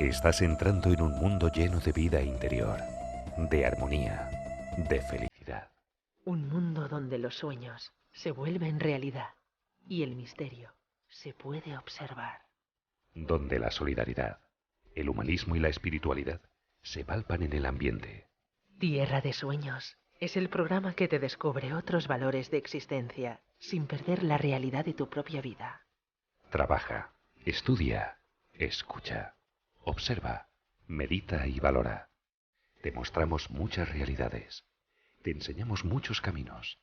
Estás entrando en un mundo lleno de vida interior, de armonía, de felicidad. Un mundo donde los sueños se vuelven realidad y el misterio se puede observar. Donde la solidaridad, el humanismo y la espiritualidad se palpan en el ambiente. Tierra de Sueños es el programa que te descubre otros valores de existencia sin perder la realidad de tu propia vida. Trabaja, estudia, escucha, observa, medita y valora. Te mostramos muchas realidades. Te enseñamos muchos caminos.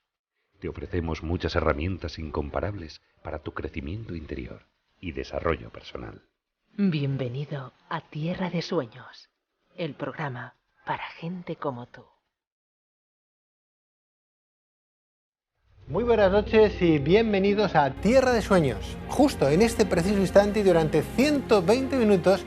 Te ofrecemos muchas herramientas incomparables para tu crecimiento interior y desarrollo personal. Bienvenido a Tierra de Sueños, el programa para gente como tú. Muy buenas noches y bienvenidos a Tierra de Sueños. Justo en este preciso instante y durante 120 minutos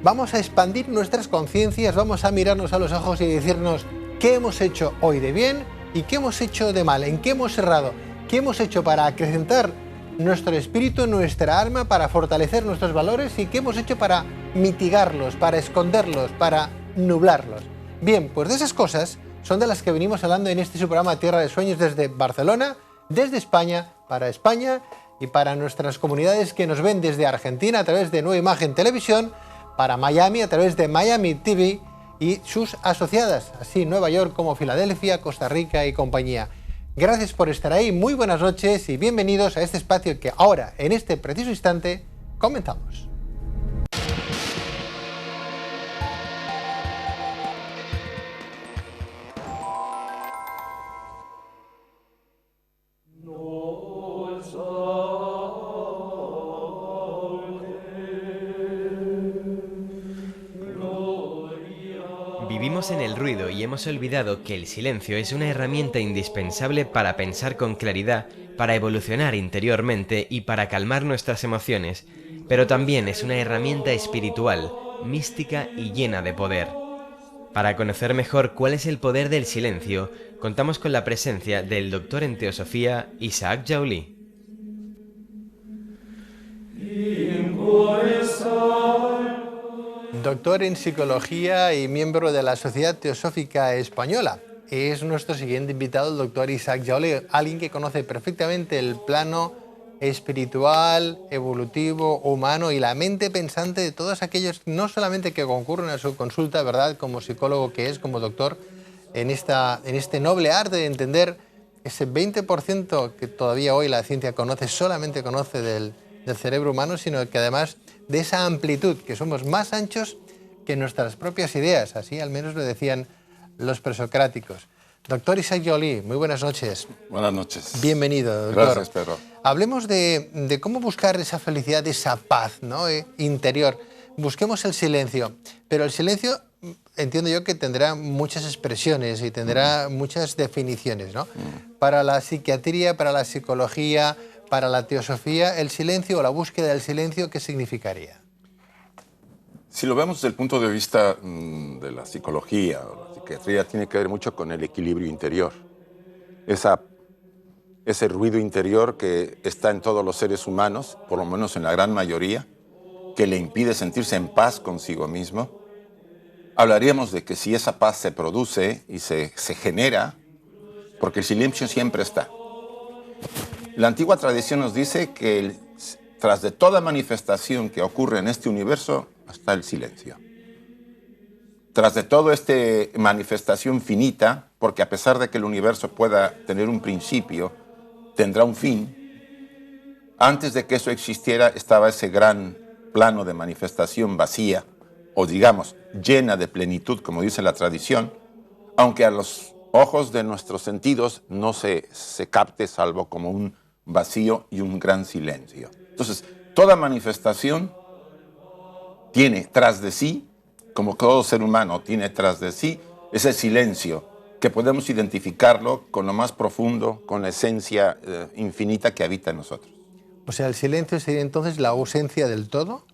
vamos a expandir nuestras conciencias, vamos a mirarnos a los ojos y decirnos qué hemos hecho hoy de bien y qué hemos hecho de mal, en qué hemos errado, qué hemos hecho para acrecentar nuestro espíritu, nuestra alma, para fortalecer nuestros valores y qué hemos hecho para mitigarlos, para esconderlos, para nublarlos. Bien, pues de esas cosas son de las que venimos hablando en este su programa Tierra de Sueños desde Barcelona, desde España y para nuestras comunidades que nos ven desde Argentina a través de Nueva Imagen Televisión, para Miami a través de Miami TV y sus asociadas, así Nueva York como Filadelfia, Costa Rica y compañía. Gracias por estar ahí, muy buenas noches y bienvenidos a este espacio que ahora, en este preciso instante, comenzamos. Vivimos en el ruido y hemos olvidado que el silencio es una herramienta indispensable para pensar con claridad, para evolucionar interiormente y para calmar nuestras emociones, pero también es una herramienta espiritual, mística y llena de poder. Para conocer mejor cuál es el poder del silencio, contamos con la presencia del doctor en teosofía Isaac Joly. Doctor en Psicología y miembro de la Sociedad Teosófica Española. Es nuestro siguiente invitado, el doctor Isaac Joly, alguien que conoce perfectamente el plano espiritual, evolutivo, humano y la mente pensante de todos aquellos, no solamente que concurren a su consulta, ¿verdad?, como psicólogo que es, como doctor, en este noble arte de entender ese 20% que todavía hoy la ciencia solamente conoce del cerebro humano, sino que además de esa amplitud, que somos más anchos que nuestras propias ideas, así al menos lo decían los presocráticos. Doctor Isaac Joly, muy buenas noches. Buenas noches. Bienvenido, doctor. Gracias, Pedro. Hablemos de cómo buscar esa felicidad, esa paz, ¿no?, interior. Busquemos el silencio, pero el silencio entiendo yo que tendrá muchas expresiones y tendrá muchas definiciones, ¿no? Para la psiquiatría, para la psicología, para la teosofía, el silencio o la búsqueda del silencio, ¿qué significaría? Si lo vemos desde el punto de vista de la psicología o la psiquiatría, tiene que ver mucho con el equilibrio interior. Ese ruido interior que está en todos los seres humanos, por lo menos en la gran mayoría, que le impide sentirse en paz consigo mismo. Hablaríamos de que si esa paz se produce y se genera, porque el silencio siempre está. La antigua tradición nos dice que tras de toda manifestación que ocurre en este universo está el silencio. Tras de toda esta manifestación finita, porque a pesar de que el universo pueda tener un principio, tendrá un fin, antes de que eso existiera estaba ese gran plano de manifestación vacía, o digamos, llena de plenitud, como dice la tradición, aunque a los ojos de nuestros sentidos no se capte salvo como un vacío y un gran silencio. Entonces, toda manifestación tiene tras de sí, como todo ser humano tiene tras de sí, ese silencio que podemos identificarlo con lo más profundo, con la esencia infinita que habita en nosotros. O sea, ¿el silencio sería entonces la ausencia del todo?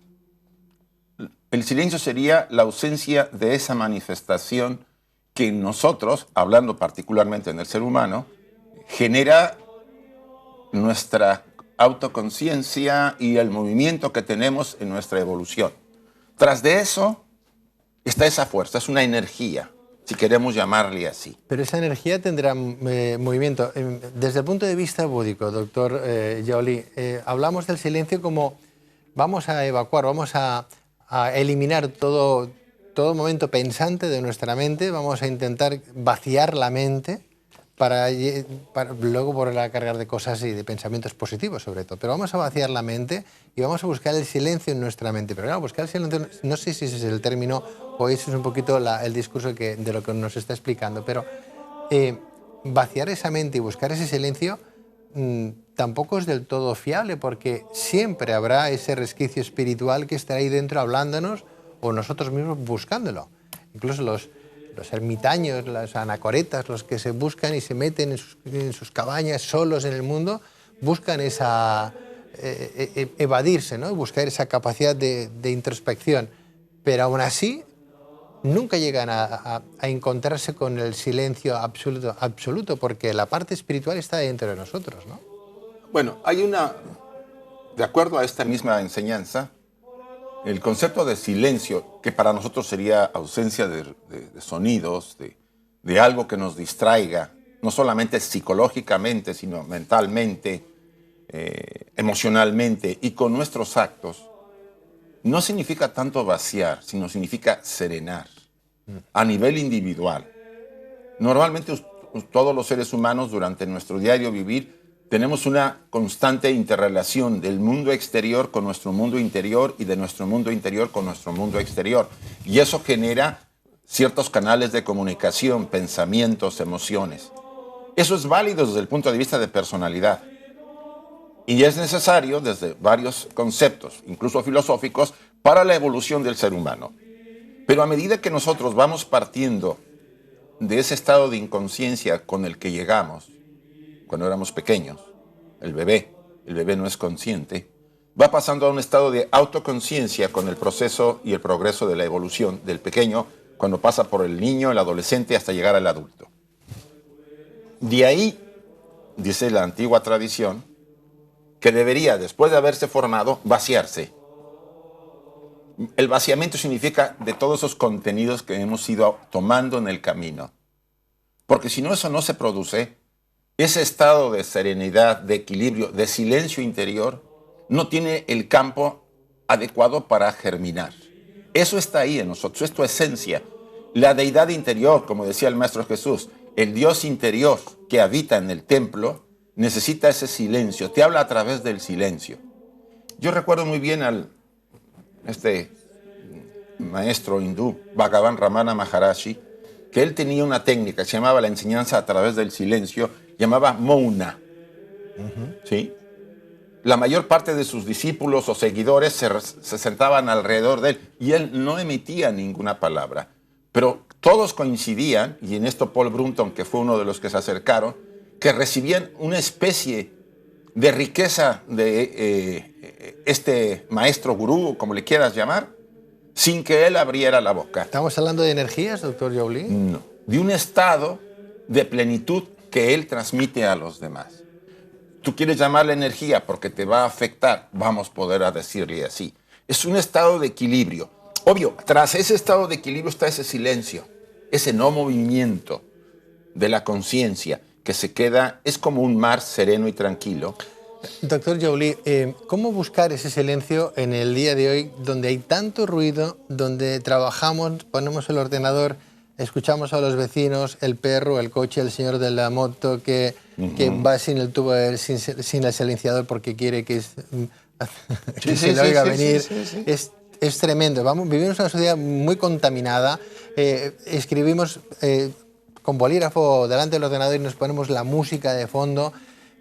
El silencio sería la ausencia de esa manifestación que nosotros, hablando particularmente en el ser humano, genera nuestra autoconciencia y el movimiento que tenemos en nuestra evolución. Tras de eso está esa fuerza, es una energía, si queremos llamarle así. Pero esa energía tendrá movimiento. Desde el punto de vista búdico, doctor Joly, hablamos del silencio como vamos a evacuar, vamos a eliminar todo momento pensante de nuestra mente, vamos a intentar vaciar la mente para luego volverla a cargar de cosas y de pensamientos positivos sobre todo. Pero vamos a vaciar la mente y vamos a buscar el silencio en nuestra mente. Pero claro, buscar el silencio, no sé si ese es el término o ese es un poquito el discurso de lo que nos está explicando, pero vaciar esa mente y buscar ese silencio tampoco es del todo fiable, porque siempre habrá ese resquicio espiritual que estará ahí dentro hablándonos o nosotros mismos buscándolo. Incluso los ermitaños, las anacoretas, los que se buscan y se meten en sus cabañas solos en el mundo, buscan evadirse, ¿no? Buscar esa capacidad de introspección. Pero aún así, nunca llegan a encontrarse con el silencio absoluto, porque la parte espiritual está dentro de nosotros, ¿no? Bueno, de acuerdo a esta misma enseñanza, el concepto de silencio, que para nosotros sería ausencia de sonidos, de algo que nos distraiga, no solamente psicológicamente, sino mentalmente, emocionalmente y con nuestros actos, no significa tanto vaciar, sino significa serenar a nivel individual. Normalmente todos los seres humanos durante nuestro diario vivir tenemos una constante interrelación del mundo exterior con nuestro mundo interior y de nuestro mundo interior con nuestro mundo exterior. Y eso genera ciertos canales de comunicación, pensamientos, emociones. Eso es válido desde el punto de vista de personalidad. Y es necesario desde varios conceptos, incluso filosóficos, para la evolución del ser humano. Pero a medida que nosotros vamos partiendo de ese estado de inconsciencia con el que llegamos, cuando éramos pequeños, el bebé no es consciente, va pasando a un estado de autoconciencia con el proceso y el progreso de la evolución del pequeño, cuando pasa por el niño, el adolescente, hasta llegar al adulto. De ahí, dice la antigua tradición, que debería, después de haberse formado, vaciarse. El vaciamiento significa de todos esos contenidos que hemos ido tomando en el camino. Porque si no, eso no se produce. Ese estado de serenidad, de equilibrio, de silencio interior, no tiene el campo adecuado para germinar. Eso está ahí en nosotros, es tu esencia. La deidad interior, como decía el Maestro Jesús, el Dios interior que habita en el templo, necesita ese silencio, te habla a través del silencio. Yo recuerdo muy bien este maestro hindú, Bhagavan Ramana Maharaji, que él tenía una técnica que se llamaba la enseñanza a través del silencio, llamaba Mouna. ¿Sí? La mayor parte de sus discípulos o seguidores se sentaban alrededor de él y él no emitía ninguna palabra. Pero todos coincidían, y en esto Paul Brunton, que fue uno de los que se acercaron, que recibían una especie de riqueza de este maestro gurú, como le quieras llamar, sin que él abriera la boca. ¿Estamos hablando de energías, doctor Joly? No, de un estado de plenitud que él transmite a los demás. Tú quieres llamarle energía porque te va a afectar, vamos a poder decirle así. Es un estado de equilibrio. Obvio, tras ese estado de equilibrio está ese silencio, ese no movimiento de la conciencia que se queda, es como un mar sereno y tranquilo. Doctor Joly, ¿cómo buscar ese silencio en el día de hoy donde hay tanto ruido, donde trabajamos, ponemos el ordenador, escuchamos a los vecinos, el perro, el coche, el señor de la moto que va sin el tubo, sin el silenciador porque quiere que se le oiga venir? Sí. Es tremendo. Vivimos en una sociedad muy contaminada. Escribimos con bolígrafo delante del ordenador y nos ponemos la música de fondo.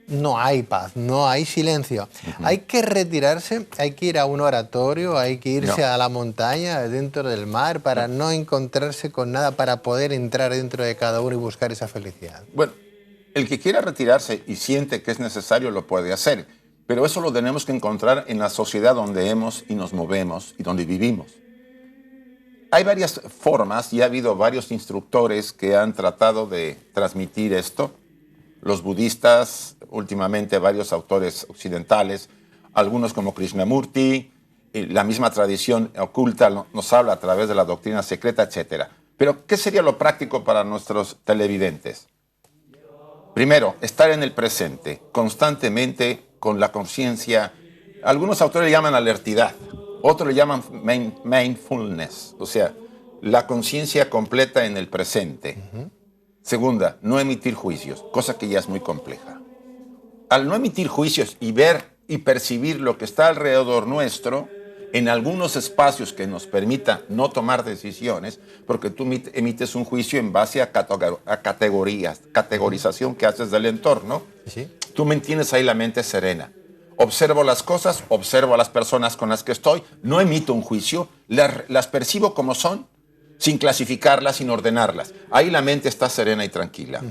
No hay paz, no hay silencio. Hay que retirarse, hay que ir a un oratorio, hay que irse a la montaña, dentro del mar, para no encontrarse con nada, para poder entrar dentro de cada uno y buscar esa felicidad. Bueno, el que quiera retirarse y siente que es necesario lo puede hacer, pero eso lo tenemos que encontrar en la sociedad donde hemos y nos movemos y donde vivimos. Hay varias formas y ha habido varios instructores que han tratado de transmitir esto. Los budistas, últimamente varios autores occidentales, algunos como Krishnamurti, la misma tradición oculta nos habla a través de la doctrina secreta, etc. Pero, ¿qué sería lo práctico para nuestros televidentes? Primero, estar en el presente, constantemente con la conciencia. Algunos autores le llaman alertidad, otros le llaman mindfulness, o sea, la conciencia completa en el presente. Segunda, no emitir juicios, cosa que ya es muy compleja. Al no emitir juicios y ver y percibir lo que está alrededor nuestro, en algunos espacios que nos permita no tomar decisiones, porque tú emites un juicio en base a categorización que haces del entorno, Sí. tú mantienes ahí la mente serena. Observo las cosas, observo a las personas con las que estoy, no emito un juicio, las percibo como son, sin clasificarlas, sin ordenarlas. Ahí la mente está serena y tranquila.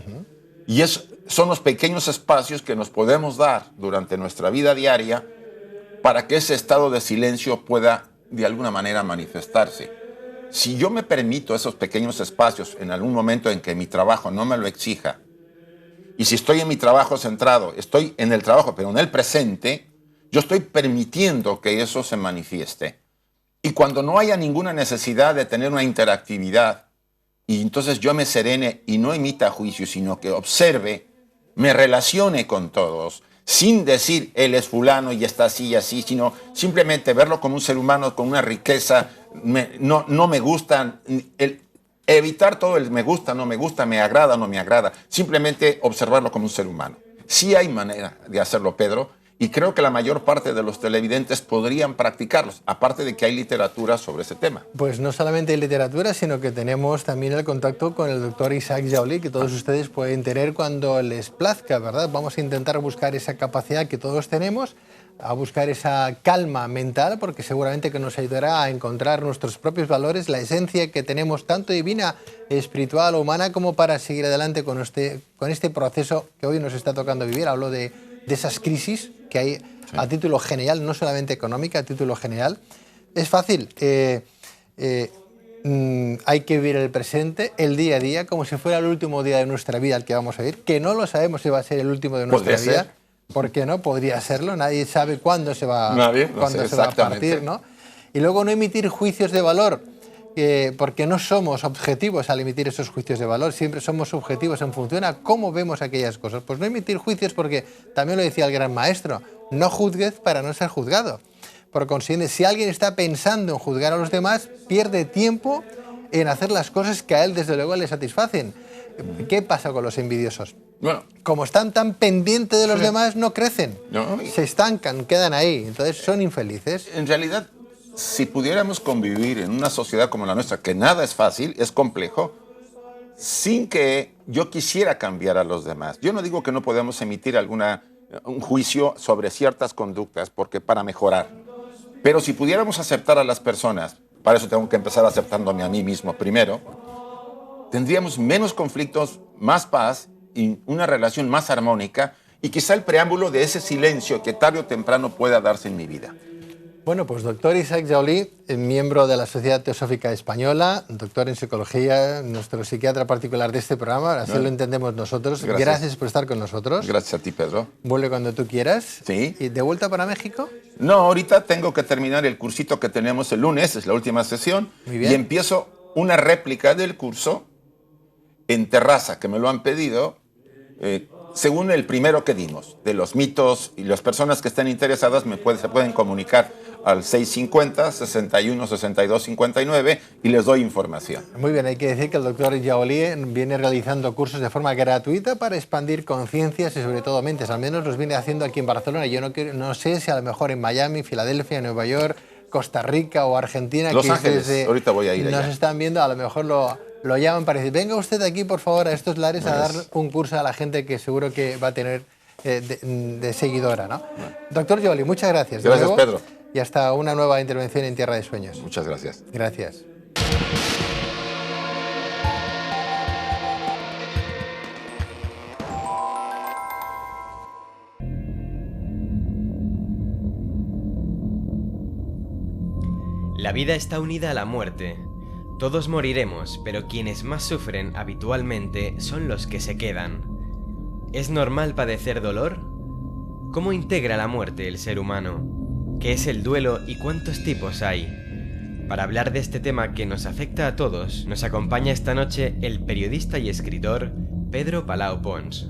Y son los pequeños espacios que nos podemos dar durante nuestra vida diaria para que ese estado de silencio pueda de alguna manera manifestarse. Si yo me permito esos pequeños espacios en algún momento en que mi trabajo no me lo exija, y si estoy en mi trabajo centrado, estoy en el trabajo, pero en el presente, yo estoy permitiendo que eso se manifieste. Y cuando no haya ninguna necesidad de tener una interactividad, y entonces yo me serene y no emita juicio, sino que observe, me relacione con todos, sin decir él es fulano y está así y así, sino simplemente verlo como un ser humano con una riqueza, no me gusta, evitar todo el me gusta, no me gusta, me agrada, no me agrada, simplemente observarlo como un ser humano. Sí hay manera de hacerlo, Pedro, y creo que la mayor parte de los televidentes podrían practicarlos, aparte de que hay literatura sobre ese tema. Pues no solamente hay literatura, sino que tenemos también el contacto con el doctor Isaac Jaulí, que todos ustedes pueden tener cuando les plazca, ¿verdad? Vamos a intentar buscar esa capacidad que todos tenemos, a buscar esa calma mental, porque seguramente que nos ayudará a encontrar nuestros propios valores, la esencia que tenemos tanto divina, espiritual o humana, como para seguir adelante con este proceso que hoy nos está tocando vivir. Hablo de esas crisis que hay a título general, no solamente económica, a título general. Es fácil, hay que vivir el presente, el día a día, como si fuera el último día de nuestra vida el que vamos a vivir, que no lo sabemos si va a ser el último de nuestra vida. ¿Por qué no? Podría serlo, nadie sabe cuándo se va, se va a partir, ¿no? Y luego no emitir juicios de valor, porque no somos objetivos al emitir esos juicios de valor, siempre somos subjetivos en función a cómo vemos aquellas cosas. Pues no emitir juicios porque, también lo decía el gran maestro, no juzgues para no ser juzgado. Por consiguiente, si alguien está pensando en juzgar a los demás, pierde tiempo en hacer las cosas que a él desde luego le satisfacen. ¿Qué pasa con los envidiosos? Bueno, como están tan pendientes de los demás, no crecen, se estancan, quedan ahí, entonces son infelices. En realidad, si pudiéramos convivir en una sociedad como la nuestra, que nada es fácil, es complejo, sin que yo quisiera cambiar a los demás. Yo no digo que no podamos emitir un juicio sobre ciertas conductas porque para mejorar. Pero si pudiéramos aceptar a las personas, para eso tengo que empezar aceptándome a mí mismo primero, tendríamos menos conflictos, más paz y una relación más armónica y quizá el preámbulo de ese silencio que tarde o temprano pueda darse en mi vida. Bueno, pues doctor Isaac Jaulí, miembro de la Sociedad Teosófica Española, doctor en psicología, nuestro psiquiatra particular de este programa, así lo entendemos nosotros. Gracias por estar con nosotros. Gracias a ti, Pedro. Vuelve cuando tú quieras. Sí. ¿Y de vuelta para México? No, ahorita tengo que terminar el cursito que tenemos el lunes, es la última sesión. Muy bien. Y empiezo una réplica del curso en Terraza, que me lo han pedido, según el primero que dimos, de los mitos, y las personas que estén interesadas se pueden comunicar al 650-61-62-59 y les doy información. Muy bien, hay que decir que el doctor Jaulí viene realizando cursos de forma gratuita para expandir conciencias y sobre todo mentes, al menos los viene haciendo aquí en Barcelona. Yo no sé si a lo mejor en Miami, Filadelfia, Nueva York, Costa Rica o Argentina, Los Ángeles, ahorita voy a ir allá. Nos están viendo, a lo mejor lo llaman para decir, venga usted aquí por favor a estos lares a dar un curso a la gente que seguro que va a tener de seguidora, ¿no? Doctor Jaulí, muchas gracias. Gracias, Pedro. Y hasta una nueva intervención en Tierra de Sueños. Muchas gracias. Gracias. La vida está unida a la muerte. Todos moriremos, pero quienes más sufren habitualmente son los que se quedan. ¿Es normal padecer dolor? ¿Cómo integra la muerte el ser humano? ¿Qué es el duelo y cuántos tipos hay? Para hablar de este tema que nos afecta a todos, nos acompaña esta noche el periodista y escritor Pedro Palau Pons.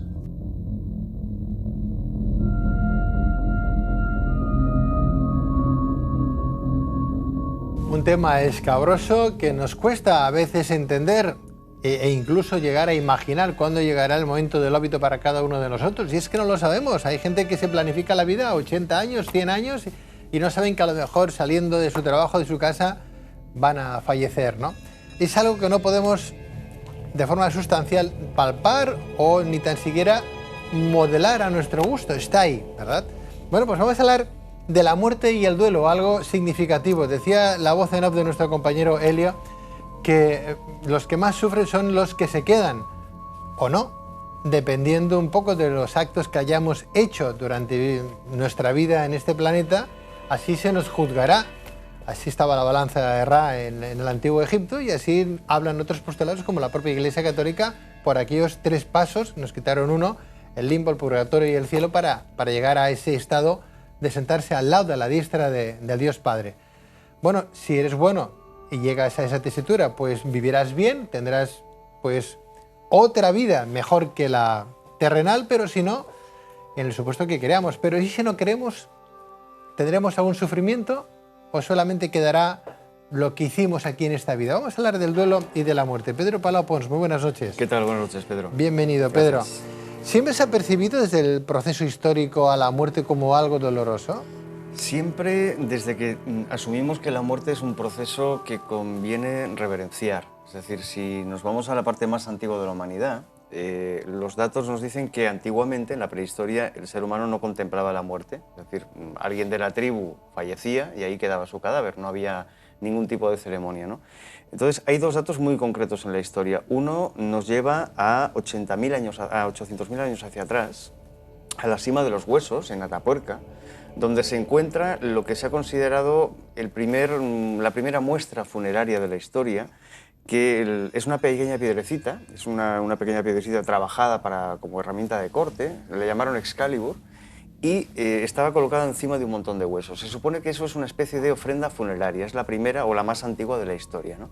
Un tema escabroso que nos cuesta a veces entender e incluso llegar a imaginar cuándo llegará el momento del óbito para cada uno de nosotros. Y es que no lo sabemos. Hay gente que se planifica la vida a 80 años, 100 años y no saben que a lo mejor saliendo de su trabajo, de su casa, van a fallecer, ¿no? Es algo que no podemos de forma sustancial palpar o ni tan siquiera modelar a nuestro gusto. Está ahí, ¿verdad? Bueno, pues vamos a hablar de la muerte y el duelo, algo significativo. Decía la voz en off de nuestro compañero Helio que los que más sufren son los que se quedan, o no, dependiendo un poco de los actos que hayamos hecho durante nuestra vida en este planeta, así se nos juzgará. Así estaba la balanza de Ra en el antiguo Egipto y así hablan otros postulados como la propia Iglesia Católica. Por aquellos 3 pasos, nos quitaron uno, el limbo, el purgatorio y el cielo, para llegar a ese estado de sentarse al lado de la diestra del Dios Padre. Bueno, si eres bueno y llegas a esa tesitura, pues vivirás bien, tendrás pues otra vida mejor que la terrenal, pero si no, en el supuesto que creamos. Pero ¿y si no creemos? ¿Tendremos algún sufrimiento o solamente quedará lo que hicimos aquí en esta vida? Vamos a hablar del duelo y de la muerte. Pedro Palau Pons, muy buenas noches. ¿Qué tal? Buenas noches, Pedro. Bienvenido, Pedro. ¿Siempre se ha percibido desde el proceso histórico a la muerte como algo doloroso? Siempre desde que asumimos que la muerte es un proceso que conviene reverenciar. Es decir, si nos vamos a la parte más antigua de la humanidad, los datos nos dicen que antiguamente, en la prehistoria, el ser humano no contemplaba la muerte. Es decir, alguien de la tribu fallecía y ahí quedaba su cadáver, no había ningún tipo de ceremonia, ¿no? Entonces, hay 2 datos muy concretos en la historia. Uno nos lleva a 800.000 años hacia atrás, a la cima de los huesos, en Atapuerca, donde se encuentra lo que se ha considerado la primera muestra funeraria de la historia, que es una pequeña piedrecita, es una pequeña piedrecita trabajada como herramienta de corte, le llamaron Excalibur, y estaba colocada encima de un montón de huesos. Se supone que eso es una especie de ofrenda funeraria, es la primera o la más antigua de la historia, ¿no?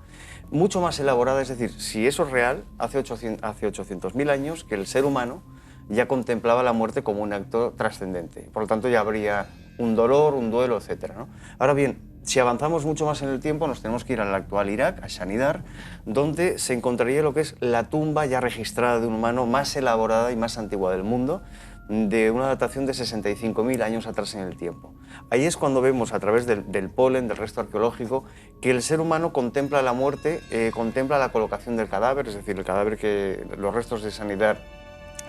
Mucho más elaborada, es decir, si eso es real, hace 800.000 años que el ser humano ya contemplaba la muerte como un acto trascendente. Por lo tanto, ya habría un dolor, un duelo, etc., ¿no? Ahora bien, si avanzamos mucho más en el tiempo, nos tenemos que ir al actual Irak, a Shanidar, donde se encontraría lo que es la tumba ya registrada de un humano más elaborada y más antigua del mundo, de una datación de 65.000 años atrás en el tiempo. Ahí es cuando vemos, a través del polen, del resto arqueológico, que el ser humano contempla la muerte, contempla la colocación del cadáver, es decir, los restos de Shanidar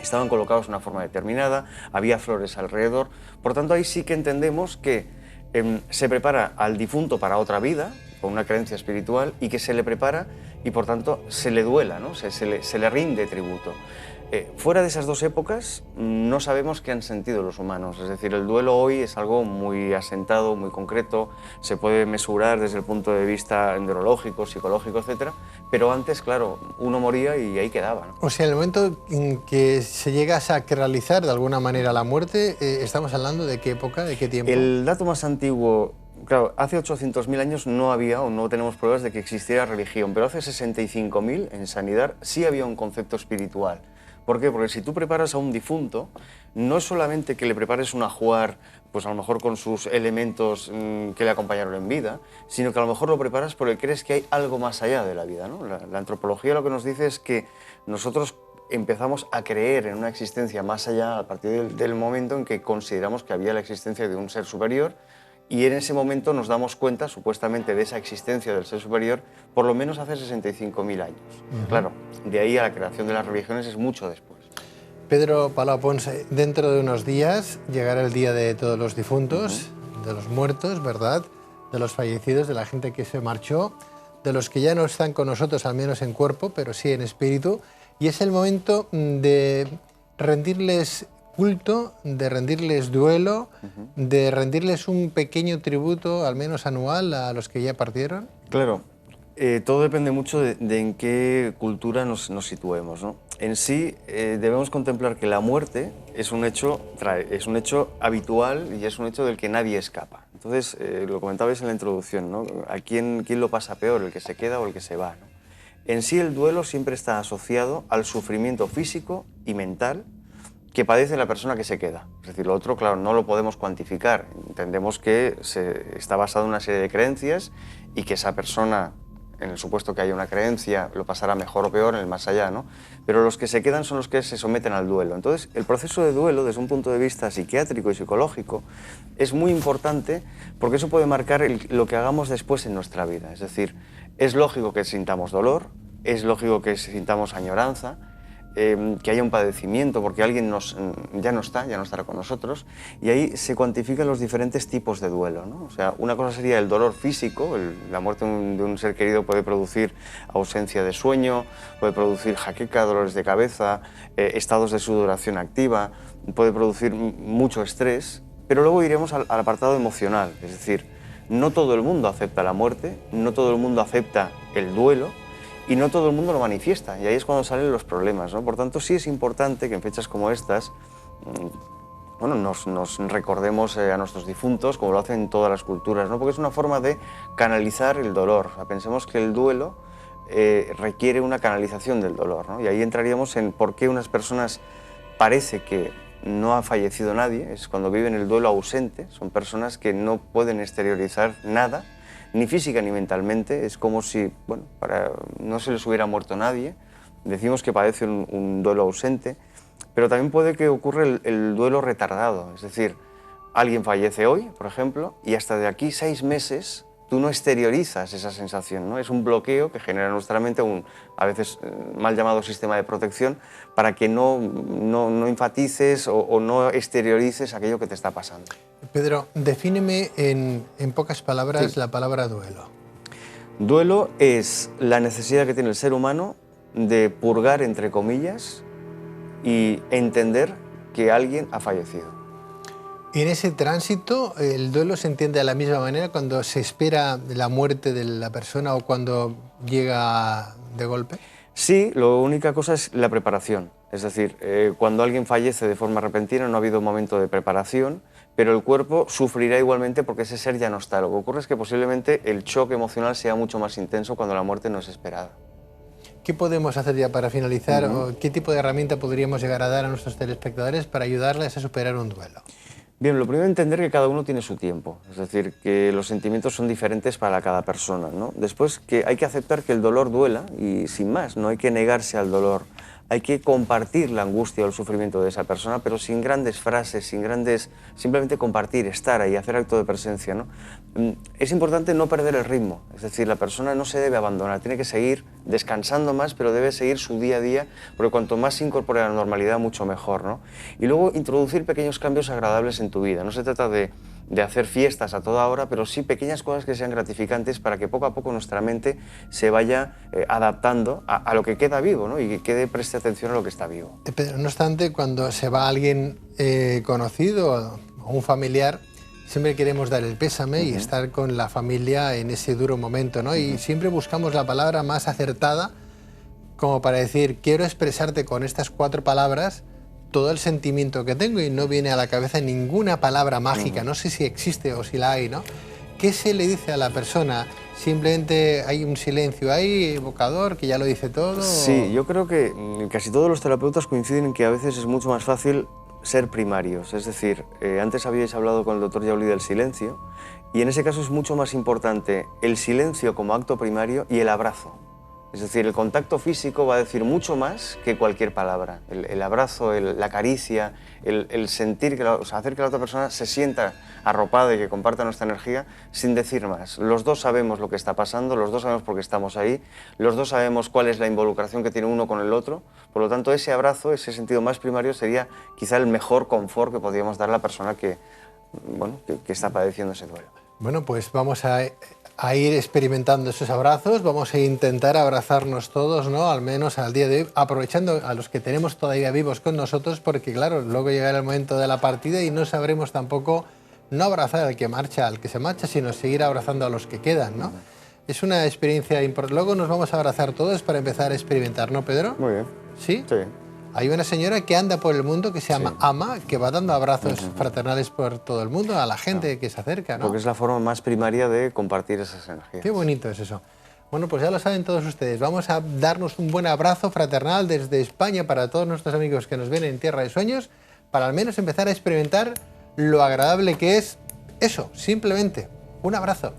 estaban colocados de una forma determinada, había flores alrededor. Por tanto, ahí sí que entendemos que se prepara al difunto para otra vida, con una creencia espiritual, y que se le prepara y por tanto se le duela, ¿no? se le rinde tributo. Fuera de esas 2 épocas no sabemos qué han sentido los humanos, es decir, el duelo hoy es algo muy asentado, muy concreto, se puede mesurar desde el punto de vista neurológico, psicológico, etc. Pero antes, claro, uno moría y ahí quedaba, ¿no? O sea, en el momento en que se llega a sacralizar de alguna manera la muerte, ¿estamos hablando de qué época, de qué tiempo? El dato más antiguo, claro, hace 800.000 años no había o no tenemos pruebas de que existiera religión, pero hace 65.000 en Shanidar sí había un concepto espiritual. ¿Por qué? Porque si tú preparas a un difunto, no es solamente que le prepares un ajuar, pues a lo mejor con sus elementos que le acompañaron en vida, sino que a lo mejor lo preparas porque crees que hay algo más allá de la vida, ¿no? La antropología lo que nos dice es que nosotros empezamos a creer en una existencia más allá a partir del momento en que consideramos que había la existencia de un ser superior, y en ese momento nos damos cuenta, supuestamente, de esa existencia del ser superior, por lo menos hace 65.000 años. Claro, de ahí a la creación de las religiones es mucho después. Pedro Palau Pons, dentro de unos días llegará el día de todos los difuntos, de los muertos, ¿verdad?, de los fallecidos, de la gente que se marchó, de los que ya no están con nosotros, al menos en cuerpo, pero sí en espíritu, y es el momento de rendirles culto, de rendirles duelo, de rendirles un pequeño tributo, al menos anual, a los que ya partieron. Claro, todo depende mucho de en qué cultura nos situemos, ¿no? En sí, debemos contemplar que la muerte es un hecho habitual y es un hecho del que nadie escapa. Entonces, lo comentabais en la introducción, ¿no? ¿A quién lo pasa peor, el que se queda o el que se va, ¿no? En sí, el duelo siempre está asociado al sufrimiento físico y mental que padece la persona que se queda. Es decir, lo otro, claro, no lo podemos cuantificar. Entendemos que está basado en una serie de creencias y que esa persona, en el supuesto que haya una creencia, lo pasará mejor o peor en el más allá, ¿no? Pero los que se quedan son los que se someten al duelo. Entonces, el proceso de duelo, desde un punto de vista psiquiátrico y psicológico, es muy importante porque eso puede marcar lo que hagamos después en nuestra vida. Es decir, es lógico que sintamos dolor, es lógico que sintamos añoranza, que haya un padecimiento porque alguien ya no estará con nosotros, y ahí se cuantifican los diferentes tipos de duelo, ¿no? O sea, una cosa sería el dolor físico, la muerte de un ser querido puede producir ausencia de sueño, puede producir jaqueca, dolores de cabeza, estados de sudoración activa, puede producir mucho estrés, pero luego iremos al apartado emocional, es decir, no todo el mundo acepta la muerte, no todo el mundo acepta el duelo, y no todo el mundo lo manifiesta, y ahí es cuando salen los problemas, ¿no? Por tanto, sí es importante que en fechas como estas bueno, nos recordemos a nuestros difuntos, como lo hacen en todas las culturas, ¿no? Porque es una forma de canalizar el dolor. O sea, pensemos que el duelo requiere una canalización del dolor, ¿no? Y ahí entraríamos en por qué unas personas parece que no ha fallecido nadie, es cuando viven el duelo ausente, son personas que no pueden exteriorizar nada, ni física ni mentalmente, es como si, bueno, no se les hubiera muerto nadie. Decimos que padece un duelo ausente, pero también puede que ocurra el duelo retardado, es decir, alguien fallece hoy, por ejemplo, y hasta de aquí 6 meses tú no exteriorizas esa sensación, ¿no? Es un bloqueo que genera en nuestra mente a veces mal llamado sistema de protección para que no enfatices o no exteriorices aquello que te está pasando. Pedro, defíneme en pocas palabras la palabra duelo. Duelo es la necesidad que tiene el ser humano de purgar, entre comillas, y entender que alguien ha fallecido. Y en ese tránsito, ¿el duelo se entiende de la misma manera cuando se espera la muerte de la persona o cuando llega de golpe? Sí, la única cosa es la preparación. Es decir, cuando alguien fallece de forma repentina no ha habido un momento de preparación, pero el cuerpo sufrirá igualmente porque ese ser ya no está. Lo que ocurre es que posiblemente el choque emocional sea mucho más intenso cuando la muerte no es esperada. ¿Qué podemos hacer ya para finalizar? ¿O qué tipo de herramienta podríamos llegar a dar a nuestros telespectadores para ayudarles a superar un duelo? Bien, lo primero es entender que cada uno tiene su tiempo, es decir, que los sentimientos son diferentes para cada persona, ¿no? Después, que hay que aceptar que el dolor duela y sin más, no hay que negarse al dolor. Hay que compartir la angustia o el sufrimiento de esa persona, pero sin grandes frases, simplemente compartir, estar ahí, hacer acto de presencia, ¿no? Es importante no perder el ritmo, es decir, la persona no se debe abandonar, tiene que seguir descansando más, pero debe seguir su día a día, porque cuanto más se incorpore a la normalidad, mucho mejor, ¿no? Y luego introducir pequeños cambios agradables en tu vida. No se trata de hacer fiestas a toda hora, pero sí pequeñas cosas que sean gratificantes para que poco a poco nuestra mente se vaya adaptando a lo que queda vivo, ¿no? Y que preste atención a lo que está vivo. Pero no obstante, cuando se va alguien conocido o un familiar, siempre queremos dar el pésame y estar con la familia en ese duro momento, ¿no? Y siempre buscamos la palabra más acertada como para decir, quiero expresarte con estas 4 palabras todo el sentimiento que tengo, y no viene a la cabeza ninguna palabra mágica, no sé si existe o si la hay, ¿no? ¿Qué se le dice a la persona? ¿Simplemente hay un silencio ahí, evocador, que ya lo dice todo? Sí, yo creo que casi todos los terapeutas coinciden en que a veces es mucho más fácil ser primarios, es decir, antes habíais hablado con el doctor Yauli del silencio, y en ese caso es mucho más importante el silencio como acto primario y el abrazo. Es decir, el contacto físico va a decir mucho más que cualquier palabra. El abrazo, la caricia, el sentir, hacer que la otra persona se sienta arropada y que comparta nuestra energía sin decir más. Los dos sabemos lo que está pasando, los dos sabemos por qué estamos ahí, los dos sabemos cuál es la involucración que tiene uno con el otro. Por lo tanto, ese abrazo, ese sentido más primario sería quizá el mejor confort que podríamos dar a la persona que está padeciendo ese duelo. Bueno, pues vamos a ir experimentando esos abrazos, vamos a intentar abrazarnos todos, ¿no? Al menos al día de hoy, aprovechando a los que tenemos todavía vivos con nosotros, porque claro, luego llegará el momento de la partida y no sabremos tampoco no abrazar al que se marcha, sino seguir abrazando a los que quedan, ¿no? Es una experiencia importante. Luego nos vamos a abrazar todos para empezar a experimentar, ¿no, Pedro? Muy bien. ¿Sí? Sí. Hay una señora que anda por el mundo que se llama Ama, que va dando abrazos fraternales por todo el mundo a la gente que se acerca, ¿no? Porque es la forma más primaria de compartir esas energías. Qué bonito es eso. Bueno, pues ya lo saben todos ustedes. Vamos a darnos un buen abrazo fraternal desde España para todos nuestros amigos que nos ven en Tierra de Sueños, para al menos empezar a experimentar lo agradable que es eso, simplemente un abrazo.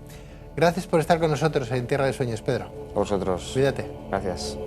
Gracias por estar con nosotros en Tierra de Sueños, Pedro. Vosotros. Cuídate. Gracias.